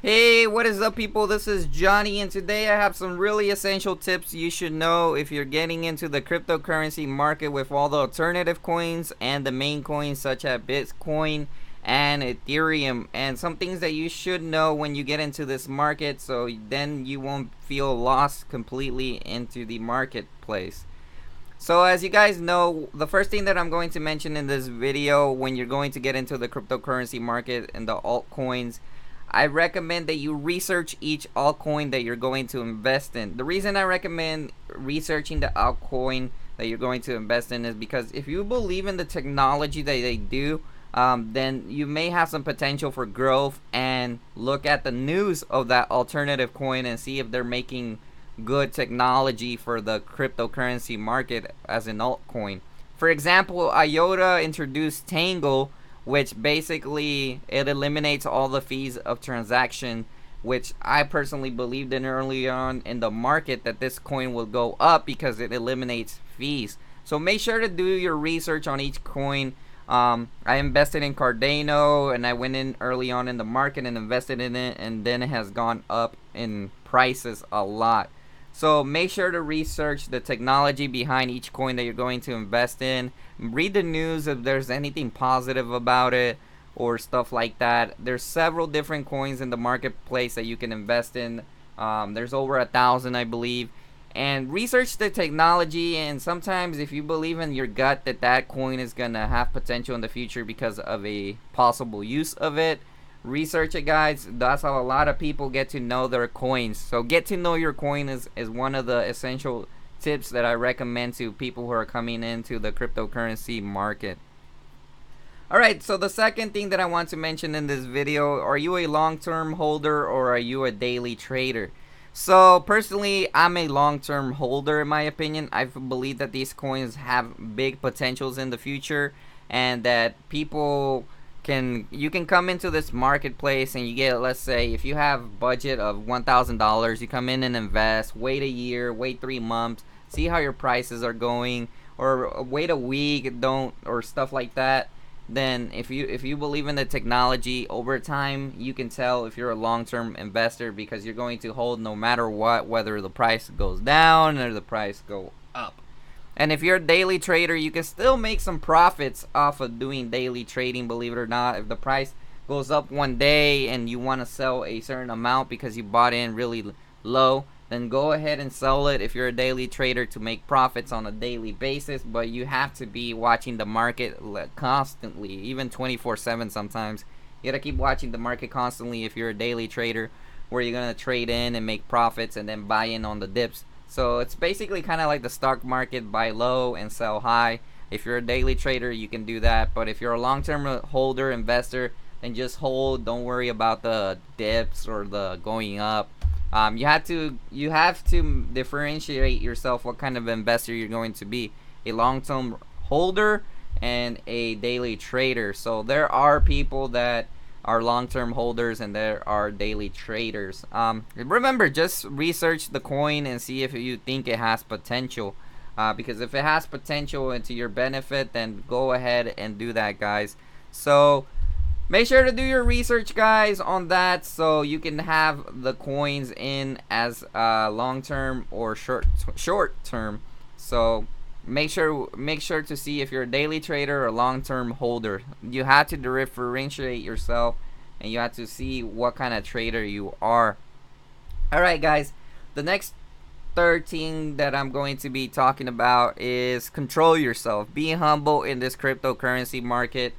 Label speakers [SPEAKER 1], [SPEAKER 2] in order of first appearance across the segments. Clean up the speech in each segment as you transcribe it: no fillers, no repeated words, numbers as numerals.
[SPEAKER 1] Hey, what is up, people? This is Johnny, and today I have some really essential tips you should know if you're getting into the cryptocurrency market with all the alternative coins and the main coins such as Bitcoin and Ethereum, and some things that you should know when you get into this market so then you won't feel lost completely into the marketplace. So as you guys know, the first thing that I'm going to mention in this video when you're going to get into the cryptocurrency market and the altcoins, I recommend that you research each altcoin that you're going to invest in. The reason I recommend researching the altcoin that you're going to invest in is because if you believe in the technology that they do, then you may have some potential for growth, and look at the news of that alternative coin and see if they're making good technology for the cryptocurrency market as an altcoin. For example, IOTA introduced Tangle, which basically it eliminates all the fees of transaction, which I personally believed in early on in the market that this coin will go up because it eliminates fees. So make sure to do your research on each coin. I invested in Cardano, and I went in early on in the market and invested in it, and then it has gone up in prices a lot. So make sure to research the technology behind each coin that you're going to invest in. Read the news if there's anything positive about it or stuff like that. There's several different coins in the marketplace that you can invest in. There's over 1,000, I believe. And research the technology, and sometimes if you believe in your gut that that coin is gonna have potential in the future because of a possible use of it, research it, guys. That's how a lot of people get to know their coins. So get to know your coin is one of the essential tips that I recommend to people who are coming into the cryptocurrency market. Alright, so the second thing that I want to mention in this video, are you a long-term holder or are you a daily trader? So personally, I'm a long-term holder. In my opinion, I believe that these coins have big potentials in the future, and that you can come into this marketplace and you get, let's say, if you have budget of $1,000, you come in and invest, wait a year, wait 3 months, see how your prices are going, or wait a week, or stuff like that. Then if you believe in the technology, over time you can tell if you're a long-term investor, because you're going to hold no matter what, whether the price goes down or the price go up. And if you're a daily trader, you can still make some profits off of doing daily trading, believe it or not. If the price goes up one day and you want to sell a certain amount because you bought in really low, then go ahead and sell it if you're a daily trader to make profits on a daily basis. But you have to be watching the market constantly, even 24/7 sometimes. You gotta keep watching the market constantly if you're a daily trader, where you're gonna trade in and make profits and then buy in on the dips. So it's basically kind of like the stock market: buy low and sell high. If you're a daily trader, you can do that. But if you're a long-term holder, investor, then just hold. Don't worry about the dips or the going up. You have to differentiate yourself what kind of investor you're going to be: a long-term holder and a daily trader. So there are people that are long-term holders and there are daily traders. Remember, just research the coin and see if you think it has potential, because if it has potential and to your benefit, then go ahead and do that, guys. So make sure to do your research, guys, on that, so you can have the coins in as long-term or short-term. So make sure to see if you're a daily trader or a long-term holder. You have to differentiate yourself, and you have to see what kind of trader you are. Alright, guys, the next third thing that I'm going to be talking about is control yourself. Be humble in this cryptocurrency market.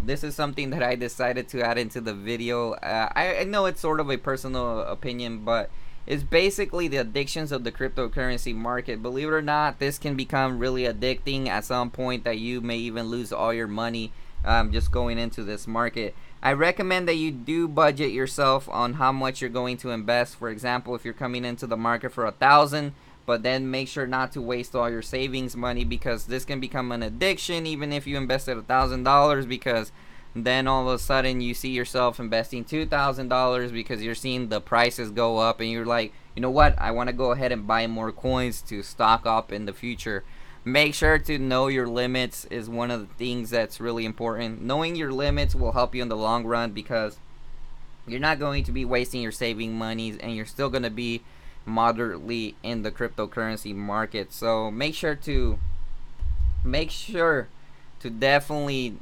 [SPEAKER 1] This is something that I decided to add into the video. I know it's sort of a personal opinion, but it's basically the addictions of the cryptocurrency market. Believe it or not, this can become really addicting at some point, that you may even lose all your money just going into this market. I recommend that you do budget yourself on how much you're going to invest. For example, if you're coming into the market for 1,000, but then make sure not to waste all your savings money, because this can become an addiction even if you invested $1,000, because then all of a sudden you see yourself investing $2,000 because you're seeing the prices go up, and you're like, you know what, I want to go ahead and buy more coins to stock up in the future. Make sure to know your limits is one of the things that's really important. Knowing your limits will help you in the long run, because you're not going to be wasting your saving monies, and you're still going to be moderately in the cryptocurrency market. So make sure to definitely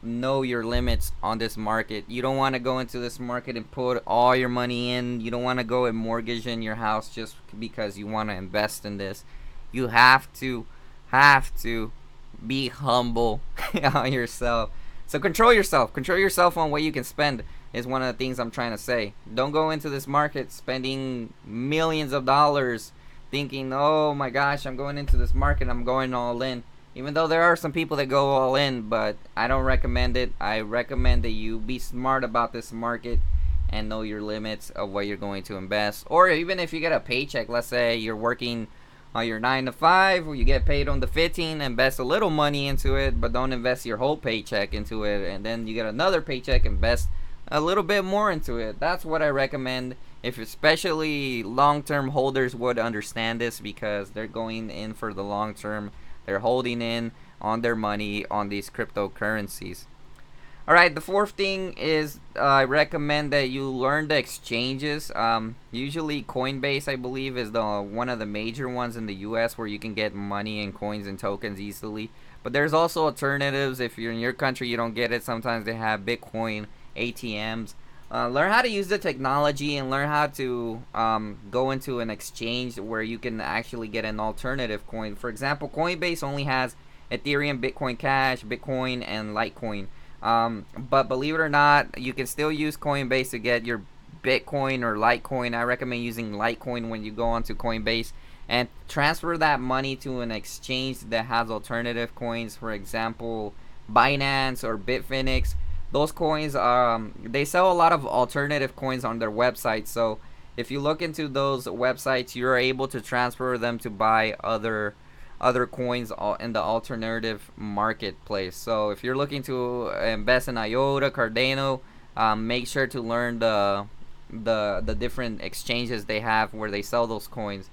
[SPEAKER 1] know your limits on this market. You don't want to go into this market and put all your money in. You don't want to go and mortgage in your house just because you want to invest in this. You have to be humble on yourself. So control yourself. Control yourself on what you can spend is one of the things I'm trying to say. Don't go into this market spending millions of dollars thinking, oh my gosh, I'm going into this market, I'm going all in. Even though there are some people that go all in, but I don't recommend it. I recommend that you be smart about this market and know your limits of what you're going to invest. Or even if you get a paycheck, let's say you're working on your 9 to 5, or you get paid on the 15, invest a little money into it, but don't invest your whole paycheck into it. And then you get another paycheck, invest a little bit more into it. That's what I recommend. If especially long-term holders would understand this, because they're going in for the long term. They're holding in on their money on these cryptocurrencies. Alright, the fourth thing is I recommend that you learn the exchanges. Usually Coinbase, I believe, is the one of the major ones in the US where you can get money and coins and tokens easily. But there's also alternatives. If you're in your country, you don't get it. Sometimes they have Bitcoin ATMs. Learn how to use the technology and learn how to go into an exchange where you can actually get an alternative coin. For example, Coinbase only has Ethereum, Bitcoin Cash, Bitcoin, and Litecoin. But believe it or not, you can still use Coinbase to get your Bitcoin or Litecoin. I recommend using Litecoin when you go onto Coinbase and transfer that money to an exchange that has alternative coins. For example, Binance or Bitfinex. Those coins, they sell a lot of alternative coins on their website. So if you look into those websites, you're able to transfer them to buy other coins in the alternative marketplace. So if you're looking to invest in IOTA, Cardano, make sure to learn the different exchanges they have where they sell those coins.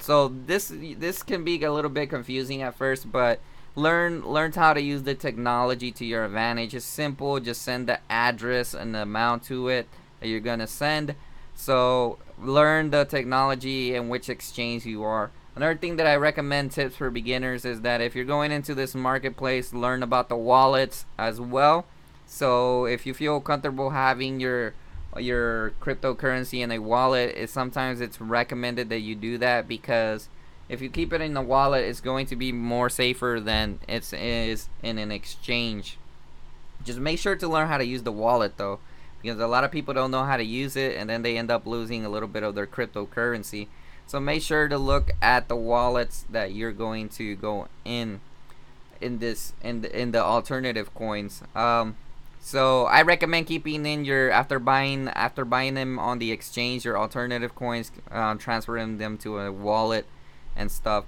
[SPEAKER 1] So this can be a little bit confusing at first, but learn how to use the technology to your advantage. It's simple. Just send the address and the amount to it that you're gonna send. So learn the technology and which exchange you are. Another thing that I recommend, tips for beginners, is that if you're going into this marketplace, learn about the wallets as well. So if you feel comfortable having your cryptocurrency in a wallet, sometimes it's recommended that you do that, because if you keep it in the wallet, it's going to be more safer than it is in an exchange. Just make sure to learn how to use the wallet though, because a lot of people don't know how to use it, and then they end up losing a little bit of their cryptocurrency. So make sure to look at the wallets that you're going to go in the alternative coins. So I recommend keeping in your after buying them on the exchange, your alternative coins, transferring them to a wallet and stuff.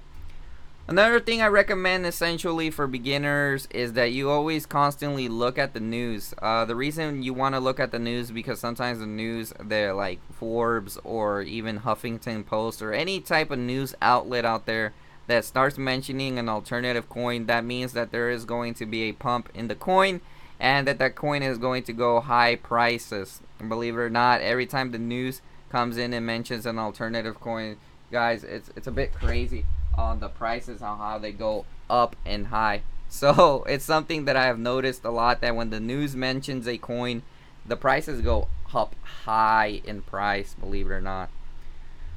[SPEAKER 1] Another thing I recommend essentially for beginners is that you always constantly look at the news. The reason you want to look at the news is because sometimes the news, they're like Forbes or even Huffington Post or any type of news outlet out there that starts mentioning an alternative coin, that means that there is going to be a pump in the coin and that coin is going to go high prices. And believe it or not, every time the news comes in and mentions an alternative coin, guys, it's a bit crazy on the prices, on how they go up and high. So it's something that I have noticed a lot, that when the news mentions a coin, the prices go up high in price, believe it or not.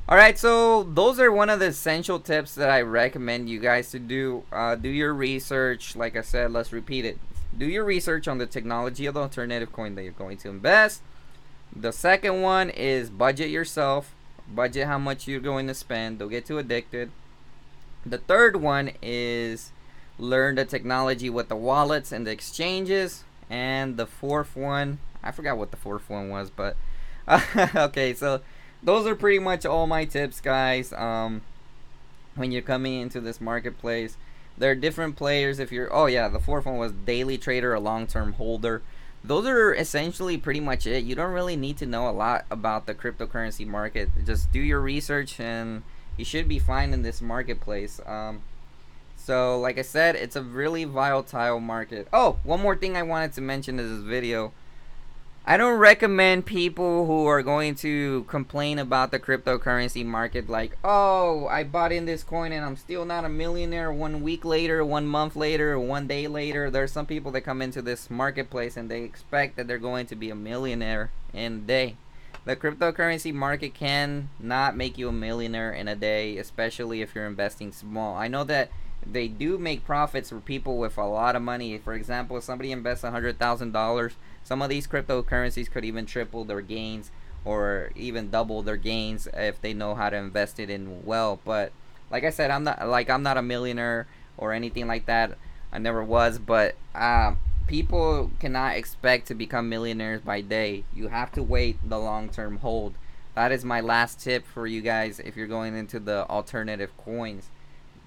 [SPEAKER 1] Alright, so those are one of the essential tips that I recommend you guys to do. Do your research. Like I said, let's repeat it. Do your research on the technology of the alternative coin that you're going to invest. The second one is budget yourself. Budget how much you're going to spend. Don't get too addicted. The third one is learn the technology with the wallets and the exchanges. And the fourth one, I forgot what the fourth one was, but okay, so those are pretty much all my tips, guys. When you're coming into this marketplace, there are different players. If you're, oh yeah, the fourth one was daily trader or long-term holder. Those are essentially pretty much it. You don't really need to know a lot about the cryptocurrency market. Just do your research and you should be fine in this marketplace. So like I said, it's a really volatile market. Oh, one more thing I wanted to mention in this video. I don't recommend people who are going to complain about the cryptocurrency market like, oh, I bought in this coin and I'm still not a millionaire 1 week later, 1 month later, 1 day later. There's some people that come into this marketplace and they expect that they're going to be a millionaire in a day. The cryptocurrency market can not make you a millionaire in a day, especially if you're investing small. I know that they do make profits for people with a lot of money. For example, if somebody invests $100,000, some of these cryptocurrencies could even triple their gains or even double their gains if they know how to invest it in well. But like I said, I'm not a millionaire or anything like that. I never was, but people cannot expect to become millionaires by day. You have to wait the long-term hold. That is my last tip for you guys if you're going into the alternative coins.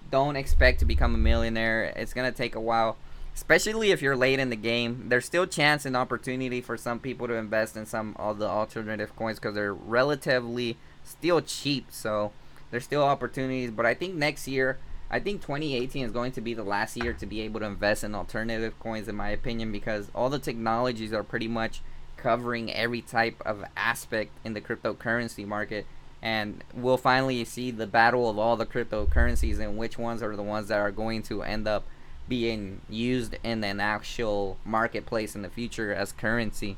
[SPEAKER 1] Don't expect to become a millionaire. It's gonna take a while, especially if you're late in the game. There's still chance and opportunity for some people to invest in some of the alternative coins because they're relatively still cheap. So there's still opportunities. But I think next year, I think 2018 is going to be the last year to be able to invest in alternative coins, in my opinion, because all the technologies are pretty much covering every type of aspect in the cryptocurrency market. And we'll finally see the battle of all the cryptocurrencies and which ones are the ones that are going to end up being used in an actual marketplace in the future as currency.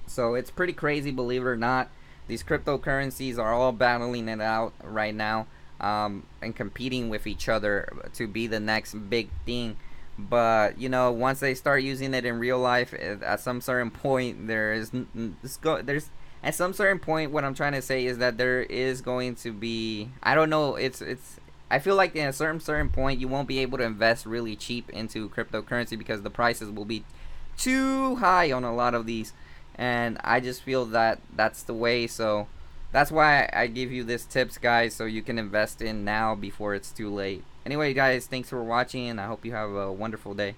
[SPEAKER 1] So it's pretty crazy, believe it or not. These cryptocurrencies are all battling it out right now, and competing with each other to be the next big thing. But you know, once they start using it in real life, at some certain point, there's at some certain point, what I'm trying to say is that there is going to be, I don't know, it's I feel like in a certain point you won't be able to invest really cheap into cryptocurrency because the prices will be too high on a lot of these, and I just feel that that's the way. So that's why I give you this tips, guys, so you can invest in now before it's too late. Anyway, guys, thanks for watching, and I hope you have a wonderful day.